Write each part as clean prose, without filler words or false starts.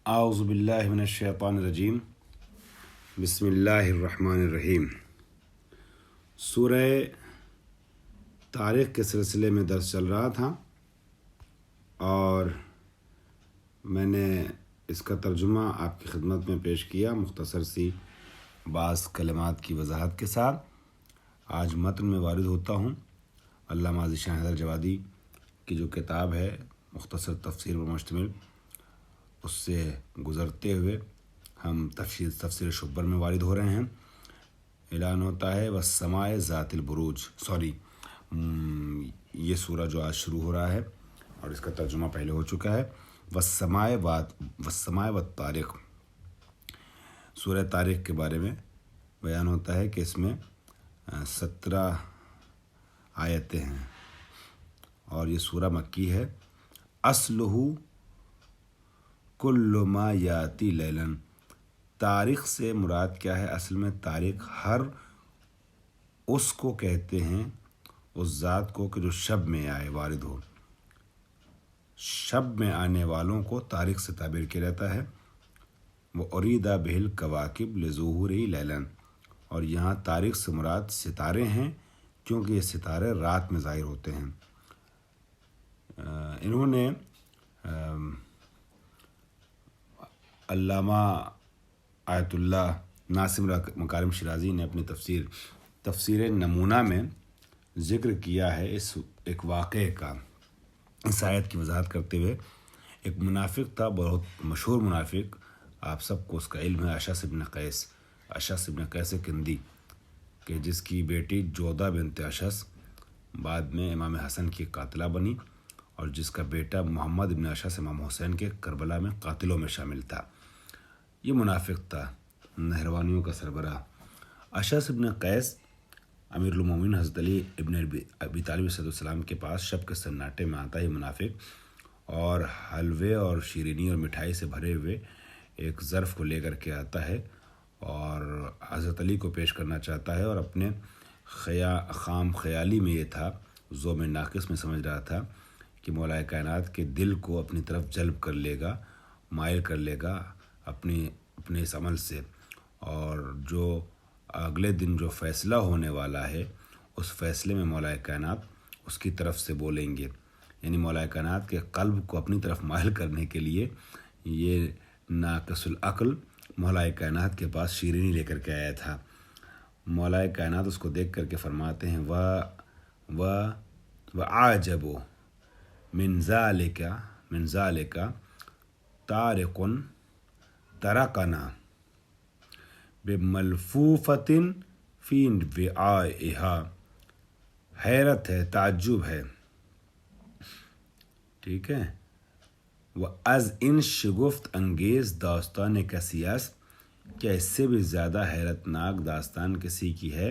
اعوذ باللہ من الشیطان الرجیم بسم اللہ الرحمن الرحیم۔ سورہ طارق کے سلسلے میں درس چل رہا تھا اور میں نے اس کا ترجمہ آپ کی خدمت میں پیش کیا مختصر سی بعض کلمات کی وضاحت کے ساتھ۔ آج متن میں وارد ہوتا ہوں۔ علامہ ذیشان حیدر جوادی کی جو کتاب ہے مختصر تفسیر پر مشتمل، اس سے گزرتے ہوئے ہم تفسیر شبر میں وارد ہو رہے ہیں۔ اعلان ہوتا ہے والسماء ذات البروج، یہ سورہ جو آج شروع ہو رہا ہے اور اس کا ترجمہ پہلے ہو چکا ہے۔ والسماء والطارق، سورہ طارق کے بارے میں بیان ہوتا ہے کہ اس میں 17 آیتیں ہیں اور یہ سورہ مکی ہے۔ اصلہ کل ما یاتی لیلن، طارق سے مراد کیا ہے؟ اصل میں طارق ہر اس کو کہتے ہیں، اس ذات کو کہ جو شب میں آئے، وارد ہو۔ شب میں آنے والوں کو طارق سے تعبیر کیا جاتا ہے۔ وہ اریدہ بہل کواکب لظہوری لیلن، اور یہاں طارق سے مراد ستارے ہیں کیونکہ یہ ستارے رات میں ظاہر ہوتے ہیں۔ انہوں نے علامہ آیت اللہ ناصم مکارم شیرازی نے اپنی تفسیر نمونہ میں ذکر کیا ہے اس ایک واقعے کا، اس آیت کی وضاحت کرتے ہوئے۔ ایک منافق تھا، بہت مشہور منافق، آپ سب کو اس کا علم ہے، اشعث ابن قیس کندی، کہ جس کی بیٹی جودہ بنت اشعث بعد میں امام حسن کی قاتلہ بنی، اور جس کا بیٹا محمد ابن اشعث امام حسین کے کربلا میں قاتلوں میں شامل تھا۔ یہ منافق تھا، نہروانیوں کا سربراہ۔ اشعث ابن قیس امیر المومنین حضرت علی ابن ابی طالب علیہ السلام کے پاس شب کے سناٹے میں آتا ہے۔ یہ منافق اور حلوے اور شیرینی اور مٹھائی سے بھرے ہوئے ایک ظرف کو لے کر کے آتا ہے اور حضرت علی کو پیش کرنا چاہتا ہے، اور اپنے خام خیالی میں یہ تھا، ذوم ناقص میں سمجھ رہا تھا کہ مولا کائنات کے دل کو اپنی طرف جلب کر لے گا، مائل کر لے گا اپنے اس عمل سے، اور جو اگلے دن جو فیصلہ ہونے والا ہے اس فیصلے میں مولا کائنات اس کی طرف سے بولیں گے۔ یعنی مولا کائنات کے قلب کو اپنی طرف مائل کرنے کے لیے یہ ناقص العقل مولا کائنات کے پاس شیرینی لے کر کے آیا تھا۔ مولا کائنات اس کو دیکھ کر کے فرماتے ہیں وَعَجَبُ من ذَلِكَ طَارِقٌ تَرَكَنَا بِمَلْفُوفَةٍ فِي وِعَائِهَا، حیرت ہے، تعجب ہے، ٹھیک ہے۔ وَأَز اِن شگفت انگیز داستان کسی است، کیا اس سے بھی زیادہ حیرت ناک داستان کسی کی ہے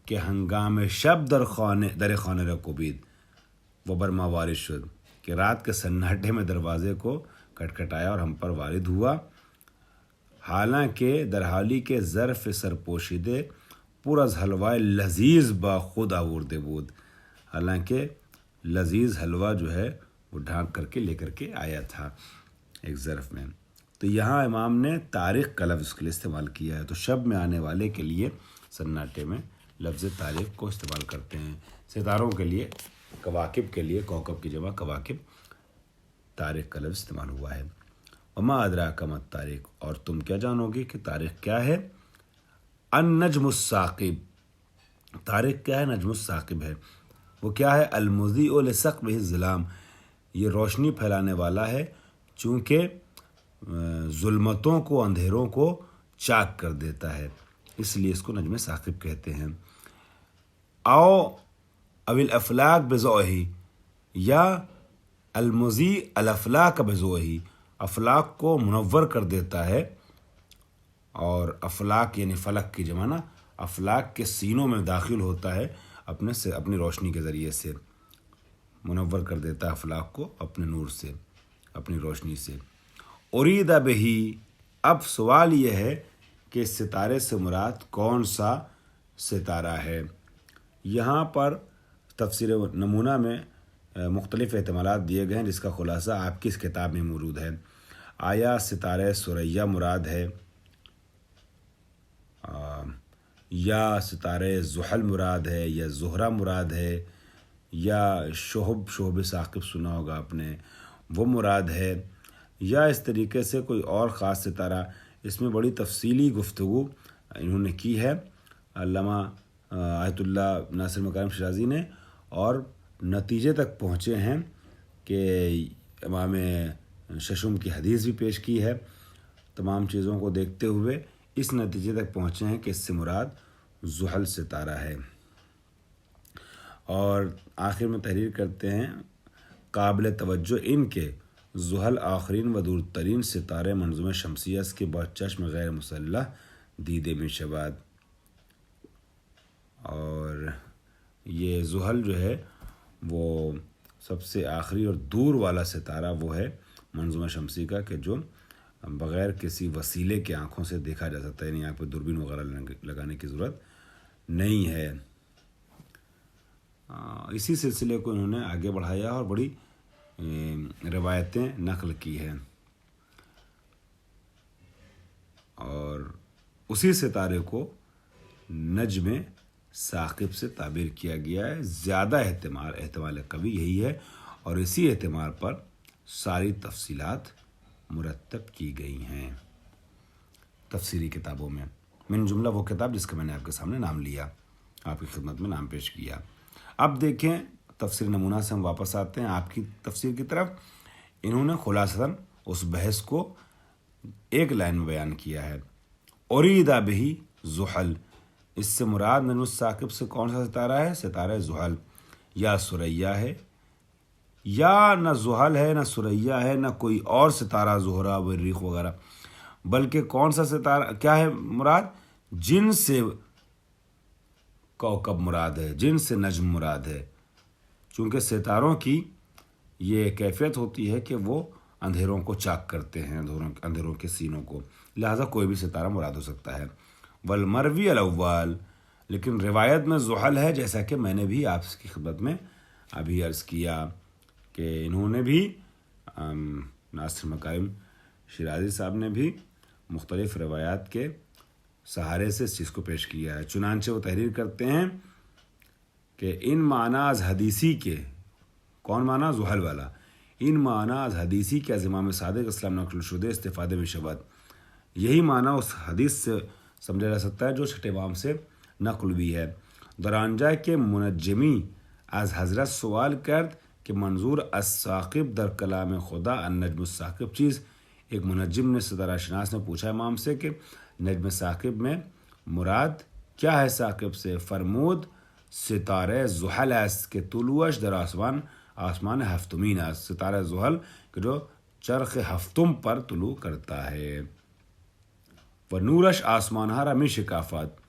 کہ ہنگام شب در خانه را کوبید وہ برما وارد شد، کہ رات کے سناٹے میں دروازے کو کٹکھٹایا اور ہم پر وارد ہوا، حالانکہ در حالی کے ظرف سرپوشیدے پر از حلوہ لذیذ با خود آورده بود، حالانکہ لذیذ حلوہ جو ہے وہ ڈھانک کر کے لے کر کے آیا تھا ایک ظرف میں۔ تو یہاں امام نے طارق کا لفظ کے لیے استعمال کیا ہے، تو شب میں آنے والے کے لیے سناٹے میں لفظ طارق کو استعمال کرتے ہیں۔ ستاروں کے لیے، کواکب کے لیے، کوکب کی جمع کواکب، طارق کا لفظ استعمال ہوا ہے۔ وما ادراک ما الطارق، اور تم کیا جانو گے کہ طارق کیا ہے؟ النجم الثاقب، طارق کیا ہے؟ نجم الثاقب ہے۔ وہ کیا ہے؟ المضیء لثقبہ الظلام، یہ روشنی پھیلانے والا ہے چونکہ ظلمتوں کو، اندھیروں کو چاک کر دیتا ہے، اس لیے اس کو نجم ثاقب کہتے ہیں۔ او الافلاک بضوئہ، یا المضیء الافلاک بضوئہ، افلاک کو منور کر دیتا ہے، اور افلاک یعنی فلک کی جمع نا، افلاک کے سینوں میں داخل ہوتا ہے اپنی روشنی کے ذریعے سے، منور کر دیتا ہے افلاک کو اپنے نور سے، اپنی روشنی سے۔ اریدہ بہی، اب سوال یہ ہے کہ اس ستارے سے مراد کون سا ستارہ ہے؟ یہاں پر تفسیر نمونہ میں مختلف احتمالات دیے گئے ہیں جس کا خلاصہ آپ کی اس کتاب میں موجود ہے۔ آیا ستارہ ثریا مراد ہے یا ستارہ زحل مراد ہے یا زہرہ مراد ہے یا شہب ثاقب سنا ہوگا آپ نے وہ مراد ہے یا اس طریقے سے کوئی اور خاص ستارہ. اس میں بڑی تفصیلی گفتگو انہوں نے کی ہے علامہ آیت اللہ ناصر مکارم شیرازی نے، اور نتیجے تک پہنچے ہیں کہ امام ششم کی حدیث بھی پیش کی ہے. تمام چیزوں کو دیکھتے ہوئے اس نتیجے تک پہنچے ہیں کہ اس سے مراد زحل ستارہ ہے. اور آخر میں تحریر کرتے ہیں قابل توجہ ان کے زحل آخرین و دور ترین ستارے منظومہ شمسیہ کے بعد چشم غیر مسلح دیدے میں شباد. اور یہ زحل جو ہے وہ سب سے آخری اور دور والا ستارہ وہ ہے منظومہ شمسی کا کہ جو بغیر کسی وسیلے کے آنکھوں سے دیکھا جا سکتا ہے، یعنی یہاں پہ دوربین وغیرہ لگانے کی ضرورت نہیں ہے. اسی سلسلے کو انہوں نے آگے بڑھایا اور بڑی روایتیں نقل کی ہیں، اور اسی ستارے کو نجم ثاقب سے تعبیر کیا گیا ہے. زیادہ احتمال قوی یہی ہے، اور اسی احتمال پر ساری تفصیلات مرتب کی گئی ہیں تفسیری کتابوں میں، من جملہ وہ کتاب جس کا میں نے آپ کے سامنے نام لیا، آپ کی خدمت میں نام پیش کیا. اب دیکھیں تفسیر نمونہ سے ہم واپس آتے ہیں آپ کی تفسیر کی طرف. انہوں نے خلاصتاً اس بحث کو ایک لائن میں بیان کیا ہے. اریدہ بہی زحل، اس سے مراد نجم الثاقب سے کون سا ستارہ ہے؟ ستارہ زحل. یا ثریا ہے، یا نہ زحل ہے نہ ثریا ہے نہ کوئی اور ستارہ زہرہ مریخ وغیرہ، بلکہ کون سا ستارہ کیا ہے مراد؟ جن سے کوکب مراد ہے، جن سے نجم مراد ہے. چونکہ ستاروں کی یہ کیفیت ہوتی ہے کہ وہ اندھیروں کو چاک کرتے ہیں، اندھیروں کے سینوں کو، لہذا کوئی بھی ستارہ مراد ہو سکتا ہے. والمروی الاول، لیکن روایت میں زحل ہے، جیسا کہ میں نے بھی آپ کی خدمت میں ابھی عرض کیا کہ انہوں نے بھی ناصر مکارم شیرازی صاحب نے بھی مختلف روایات کے سہارے سے اس چیز کو پیش کیا ہے. چنانچہ وہ تحریر کرتے ہیں کہ ان معناز حدیثی کے، کون معنی؟ زحل والا. ان معناز حدیثی کے از امام صادق اسلام نقل شدہ استفادے میں شبد، یہی معنی اس حدیث سے سمجھا جا سکتا ہے جو چھٹے امام سے نقل بھی ہے. درانجہ کے منجمی از حضرت سوال کرد کہ منظور الثاقب در کلام خدا النجم الثاقب چیز. ایک منجم نے، ستارہ شناس نے پوچھا امام سے کہ نجم ثاقب میں مراد کیا ہے ثاقب سے؟ فرمود ستارہ زحل است کہ طلوعش در آسمان ہفتمین است. ستارہ زحل کہ جو چرخ ہفتم پر طلوع کرتا ہے. و نورش آسمان ہا را می شکافت،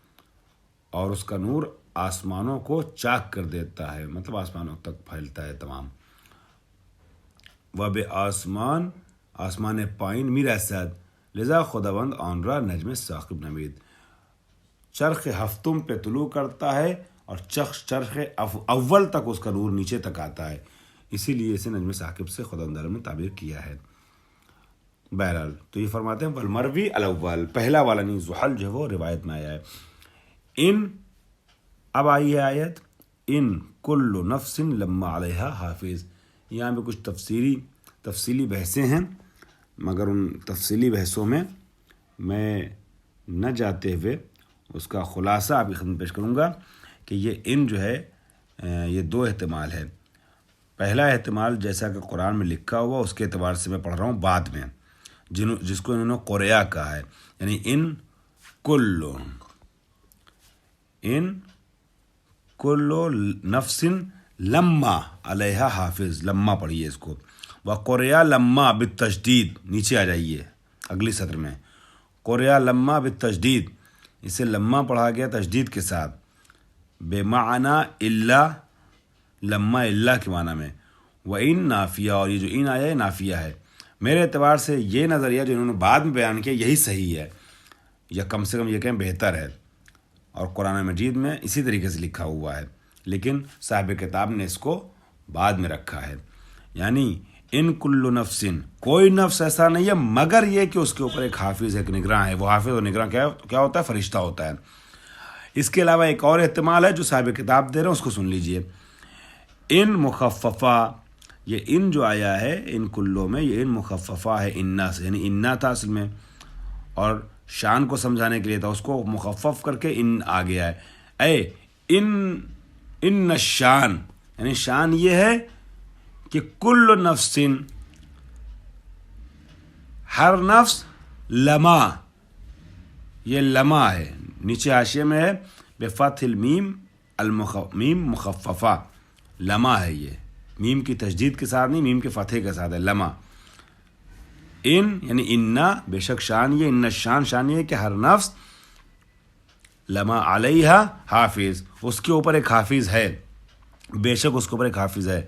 اور اس کا نور آسمانوں کو چاک کر دیتا ہے، مطلب آسمانوں تک پھیلتا ہے تمام. و بے آسمان پائین می رسد لذا خداوند آن را نجم ثاقب نمید. چرخ ہفتم پہ طلوع کرتا ہے اور چرخ اول تک اس کا نور نیچے تک آتا ہے، اسی لیے اسے نجم ثاقب سے خداوند نے تعبیر کیا ہے. بہرحال تو یہ فرماتے ہیں والمروی الاول، پہلا والا نہیں، زحل جو ہے وہ روایت میں آیا ہے. ان اب آئی ہے آیت ان کل نفس لما علیہا حافظ. یہاں پہ کچھ تفصیلی بحثیں ہیں، مگر ان تفصیلی بحثوں میں میں نہ جاتے ہوئے اس کا خلاصہ آپ کی خدمت پیش کروں گا کہ یہ ان جو ہے یہ دو احتمال ہے. پہلا احتمال جیسا کہ قرآن میں لکھا ہوا اس کے اعتبار سے میں پڑھ رہا ہوں بعد میں، جس کو انہوں نے قریہ کہا ہے، یعنی ان کلو نفس لما علیہا حافظ. لما پڑھیے اس کو. وقریہ لما بالتشدید، نیچے آ جائیے اگلی سطر میں، قریہ لما بالتشدید، اسے لما پڑھا گیا تشدید کے ساتھ. بے معنی اللہ، لما اللہ کے معنی میں. و ان نافیہ، اور یہ جو ان آیا ہے نافیہ ہے. میرے اعتبار سے یہ نظریہ جو انہوں نے بعد میں بیان کیا یہی صحیح ہے، یا کم سے کم یہ کہیں بہتر ہے، اور قرآن مجید میں اسی طریقے سے لکھا ہوا ہے، لیکن صاحب کتاب نے اس کو بعد میں رکھا ہے. یعنی ان کل نفس، کوئی نفس ایسا نہیں ہے مگر یہ کہ اس کے اوپر ایک حافظ ایک نگراں ہے. وہ حافظ اور نگراں کیا ہوتا ہے؟ فرشتہ ہوتا ہے. اس کے علاوہ ایک اور احتمال ہے جو صاحب کتاب دے رہے ہیں، اس کو سن لیجئے. ان مخففہ، یہ ان جو آیا ہے ان کلوں میں، یہ ان مخففہ ہے انا سے، یعنی انا تھا اصل میں اور شان کو سمجھانے کے لیے تھا، اس کو مخفف کر کے ان آ گیا ہے. اے ان شان، یعنی شان یہ ہے کہ کل نفس، ہر نفس، لما، یہ لما ہے، نیچے حاشیے میں ہے بفتح المیم میم مخففہ، لما ہے، یہ میم کی تشدید کے ساتھ نہیں، میم کے فتح کے ساتھ ہے، لما. ان یعنی انا، بے شک شان یہ، ان شان یہ کہ ہر نفس، لما علیہ حافظ، اس کے اوپر ایک حافظ ہے، بے شک اس کے اوپر ایک حافظ ہے.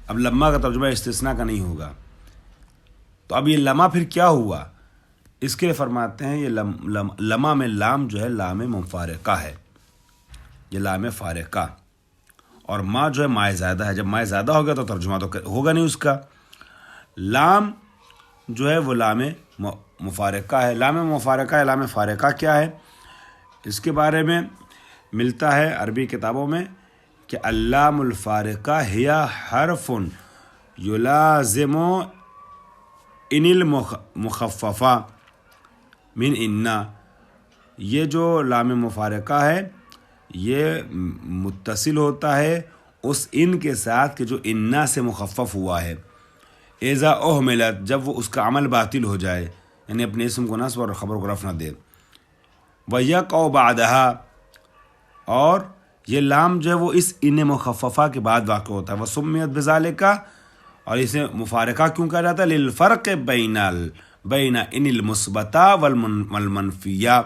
اب لما کا ترجمہ استثناء کا نہیں ہوگا، تو اب یہ لما پھر کیا ہوا؟ اس کے لیے فرماتے ہیں یہ لما میں لام جو ہے لام مفارقہ ہے، یہ لام فارقہ، اور ما جو ہے مائے زیادہ ہے. جب مائے زیادہ ہو گیا تو ترجمہ تو ہوگا نہیں اس کا. لام جو ہے وہ لام مفارقہ ہے. لام مفارقہ ہے. لام فارقہ کیا ہے؟ اس کے بارے میں ملتا ہے عربی کتابوں میں کہ اللام الفارقہ ہی حرف یلازم ان المخففہ من انا. یہ جو لام مفارقہ ہے یہ متصل ہوتا ہے اس ان کے ساتھ کہ جو انا سے مخفف ہوا ہے. اذا اہملت، جب وہ اس کا عمل باطل ہو جائے، یعنی اپنے اسم کو نصب اور خبر کو رفع نہ دے. وَيَقَعُ بَعْدَهَا، اور یہ لام جو ہے وہ اس ان مخففہ کے بعد واقع ہوتا ہے. وَسُمِّيَتْ بِذَالِكَ، اور اسے مفارقہ کیوں کہا جاتا ہے؟ لِلْفَرْقِ بَيْنَ ان المثبتہ والمنفیہ،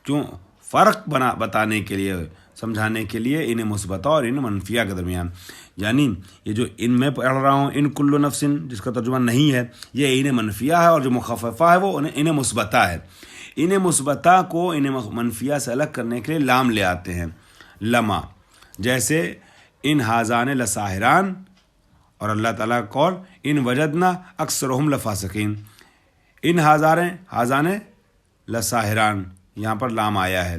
کیوں؟ فرق بتانے کے لیے، سمجھانے کے لیے ان مثبتہ اور ان منفیہ کے درمیان. یعنی یہ جو ان میں پڑھ رہا ہوں ان کل نفس، جس کا ترجمہ نہیں ہے، یہ ان منفیہ ہے، اور جو مخففہ ہے وہ ان مثبتہ ہے. ان مثبتہ کو ان منفیہ سے الگ کرنے کے لیے لام لے آتے ہیں، لما. جیسے ان حاضان لساحران، اور اللہ تعالیٰ کا قول ان وجدنا اکثرہم لفاسقین. ان حاضان لساحران، یہاں پر لام آیا ہے،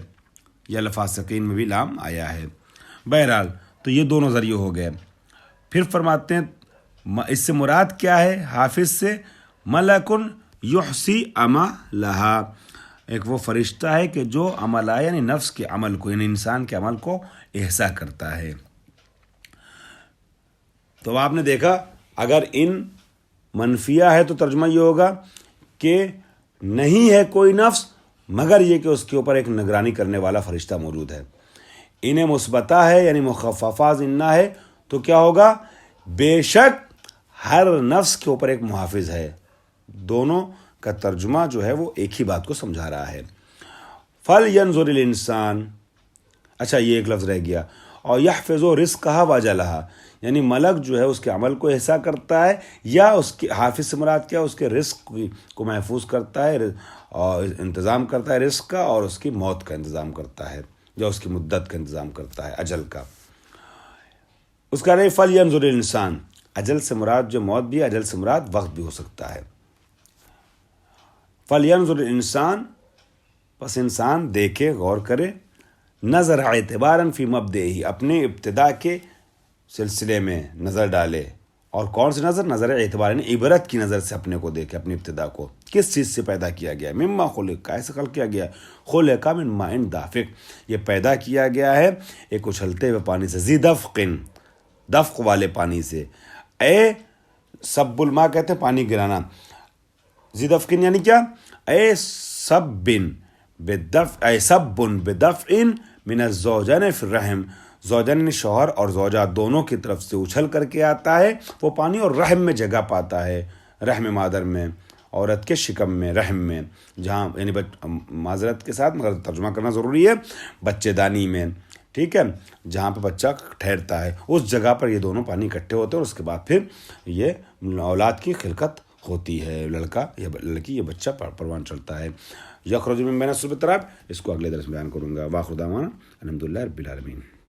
یا لفاسقین میں بھی لام آیا ہے. بہرحال تو یہ دونوں ذریعے ہو گئے. پھر فرماتے ہیں اس سے مراد کیا ہے؟ حافظ سے ملکن یحسی عملہا، ایک وہ فرشتہ ہے کہ جو عمل ہے، یعنی نفس کے عمل کو، یعنی انسان کے عمل کو احصا کرتا ہے. تو آپ نے دیکھا اگر ان منفیہ ہے تو ترجمہ یہ ہوگا کہ نہیں ہے کوئی نفس مگر یہ کہ اس کے اوپر ایک نگرانی کرنے والا فرشتہ موجود ہے. انہیں مثبتہ ہے یعنی مخففہ زنہ ہے تو کیا ہوگا؟ بے شک ہر نفس کے اوپر ایک محافظ ہے. دونوں کا ترجمہ جو ہے وہ ایک ہی بات کو سمجھا رہا ہے. فَلْيَنْظُرِ الْإِنسان، اچھا یہ ایک لفظ رہ گیا. اور يَحْفِظُ رِزْقَهَا وَأَجَلَهَا، یعنی ملک جو ہے اس کے عمل کو احصا کرتا ہے، یا اس کے حافظ سے مراد کیا؟ اس کے رزق کو محفوظ کرتا ہے اور انتظام کرتا ہے رزق کا، اور اس کی موت کا انتظام کرتا ہے، یا اس کی مدت کا انتظام کرتا ہے، اجل کا. اس کا نہیں فَلْيَنْظُرِ الْإِنسان، اجل سے مراد جو موت بھی ہے، اجل سے مراد وقت بھی ہو سکتا ہے. فَلْيَنْظُرِ الْإِنسان، پس انسان دیکھے، غور کرے، نظر اعتباراً فی مبدئہ، اپنے ابتدا کے سلسلے میں نظر ڈالے. اور کون سی نظر؟ نظر اعتبار، یعنی عبرت کی نظر سے اپنے کو دیکھے، اپنی ابتدا کو کس چیز سے پیدا کیا گیا. مما خلق، کیسے خلق کیا گیا؟ خلق من ماء دافق، یہ پیدا کیا گیا ہے ایک اچھلتے ہوئے پانی سے، ذی دفق، دفق والے پانی سے. اے سب الماء کہتے ہیں پانی گرانا، ذی دفق یعنی کیا؟ اے سب بدفع، اے سب بدفع من الزوجین فی الرحم، زوجین شوہر اور زوجہ دونوں کی طرف سے اچھل کر کے آتا ہے وہ پانی، اور رحم میں جگہ پاتا ہے، رحم مادر میں، عورت کے شکم میں، رحم میں، جہاں یعنی معذرت کے ساتھ مگر ترجمہ کرنا ضروری ہے، بچے دانی میں، ٹھیک ہے، جہاں پہ بچہ ٹھہرتا ہے اس جگہ پر یہ دونوں پانی اکٹھے ہوتے ہیں، اور اس کے بعد پھر یہ اولاد کی خلقت ہوتی ہے، لڑکا یا لڑکی، یہ بچہ پروان چڑھتا ہے. یخرج من بین الصلب والترائب، اس کو اگلے درس میں بیان کروں گا. وآخر دعوانا الحمدللہ رب العالمین.